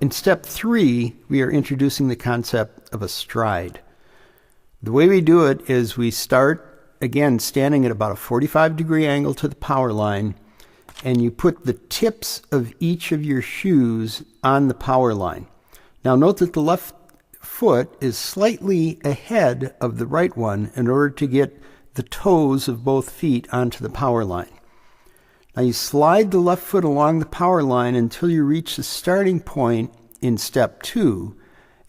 In step 3, we are introducing the concept of a stride. The way we do it is we start, again, standing at about a 45-degree angle to the power line, and you put the tips of each of your shoes on the power line. Now note that the left foot is slightly ahead of the right one in order to get the toes of both feet onto the power line. Now you slide the left foot along the power line until you reach the starting point in step 2,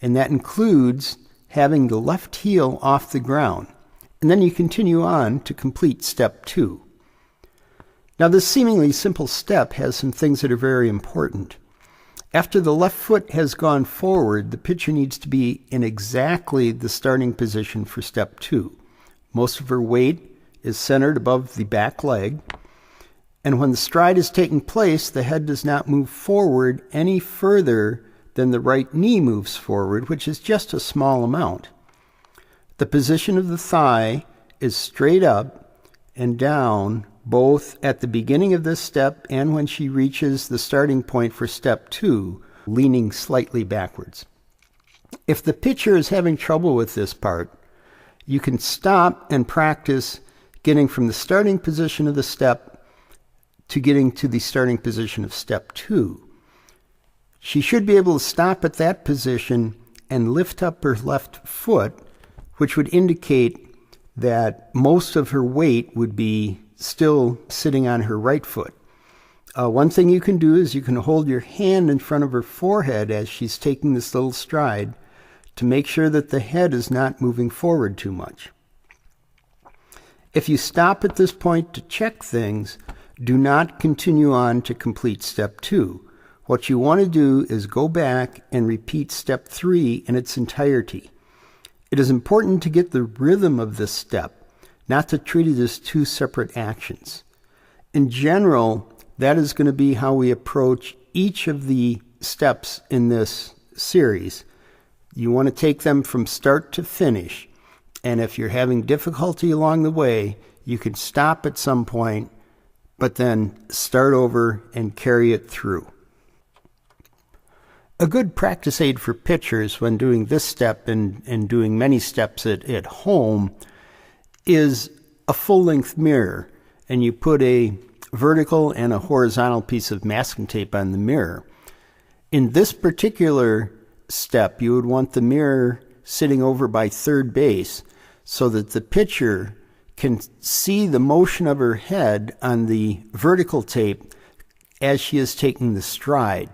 and that includes having the left heel off the ground. And then you continue on to complete step 2. Now this seemingly simple step has some things that are very important. After the left foot has gone forward, the pitcher needs to be in exactly the starting position for step 2. Most of her weight is centered above the back leg. And when the stride is taking place, the head does not move forward any further than the right knee moves forward, which is just a small amount. The position of the thigh is straight up and down, both at the beginning of this step and when she reaches the starting point for step 2, leaning slightly backwards. If the pitcher is having trouble with this part, you can stop and practice getting from the starting position of the step to getting to the starting position of step 2. She should be able to stop at that position and lift up her left foot, which would indicate that most of her weight would be still sitting on her right foot. One thing you can do is you can hold your hand in front of her forehead as she's taking this little stride to make sure that the head is not moving forward too much. If you stop at this point to check things, do not continue on to complete step 2. What you want to do is go back and repeat step 3 in its entirety. It is important to get the rhythm of this step, not to treat it as two separate actions. In general, that is going to be how we approach each of the steps in this series. You want to take them from start to finish, and if you're having difficulty along the way, you can stop at some point, but then start over and carry it through. A good practice aid for pitchers when doing this step and doing many steps at home is a full-length mirror, and you put a vertical and a horizontal piece of masking tape on the mirror. In this particular step, you would want the mirror sitting over by third base so that the pitcher can see the motion of her head on the vertical tape as she is taking the stride.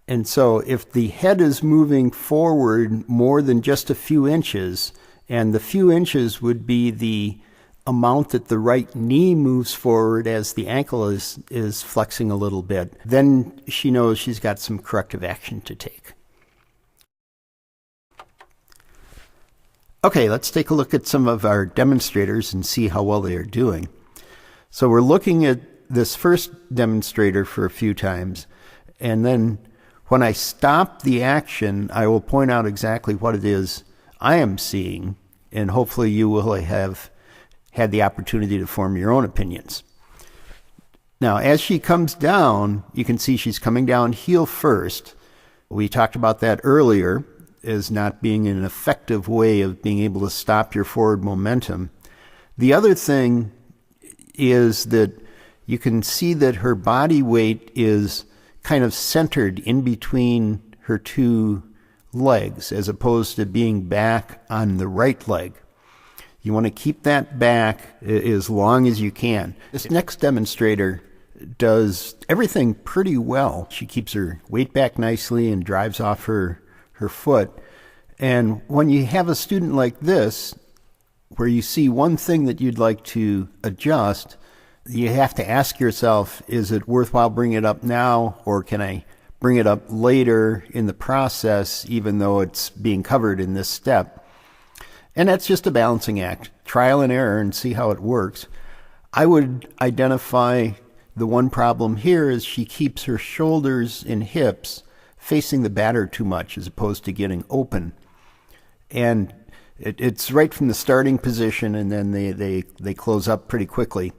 And so if the head is moving forward more than just a few inches, and the few inches would be the amount that the right knee moves forward as the ankle is flexing a little bit, then she knows she's got some corrective action to take. Okay, let's take a look at some of our demonstrators and see how well they are doing. So we're looking at this first demonstrator for a few times, and then when I stop the action, I will point out exactly what it is I am seeing, and hopefully you will have had the opportunity to form your own opinions. Now, as she comes down, you can see she's coming down heel first. We talked about that earlier as not being an effective way of being able to stop your forward momentum. The other thing is that you can see that her body weight is kind of centered in between her two legs as opposed to being back on the right leg. You want to keep that back as long as you can. This next demonstrator does everything pretty well. She keeps her weight back nicely and drives off her foot. And when you have a student like this, where you see one thing that you'd like to adjust, you have to ask yourself, is it worthwhile bringing it up now, or can I bring it up later in the process, even though it's being covered in this step? And that's just a balancing act, trial and error, and see how it works. I would identify the one problem here is she keeps her shoulders and hips facing the batter too much as opposed to getting open. And it's right from the starting position, and then they close up pretty quickly.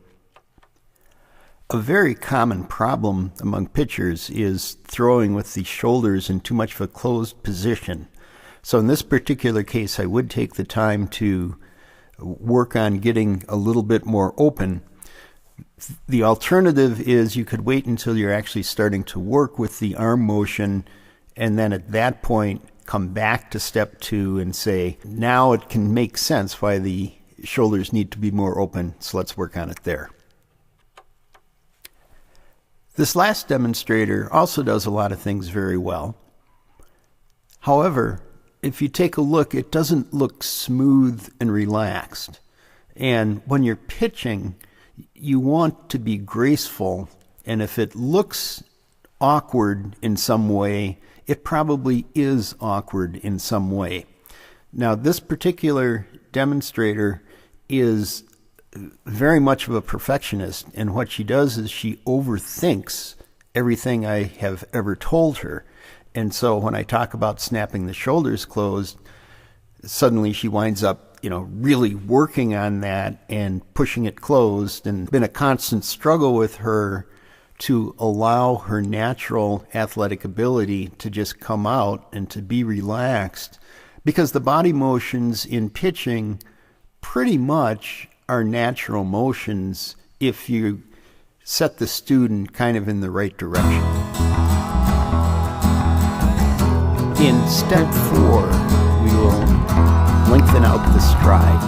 A very common problem among pitchers is throwing with the shoulders in too much of a closed position. So in this particular case, I would take the time to work on getting a little bit more open. The alternative is you could wait until you're actually starting to work with the arm motion, and then at that point come back to step 2 and say, now it can make sense why the shoulders need to be more open, so let's work on it there. This last demonstrator also does a lot of things very well. However, if you take a look, it doesn't look smooth and relaxed. And when you're pitching, you want to be graceful, and if it looks awkward in some way, it probably is awkward in some way. Now, this particular demonstrator is very much of a perfectionist, and what she does is she overthinks everything I have ever told her. And so when I talk about snapping the shoulders closed, suddenly she winds up, really working on that and pushing it closed, and it's been a constant struggle with her to allow her natural athletic ability to just come out and to be relaxed, because the body motions in pitching pretty much are natural motions if you set the student kind of in the right direction. In step 4, we will lengthen out the stride.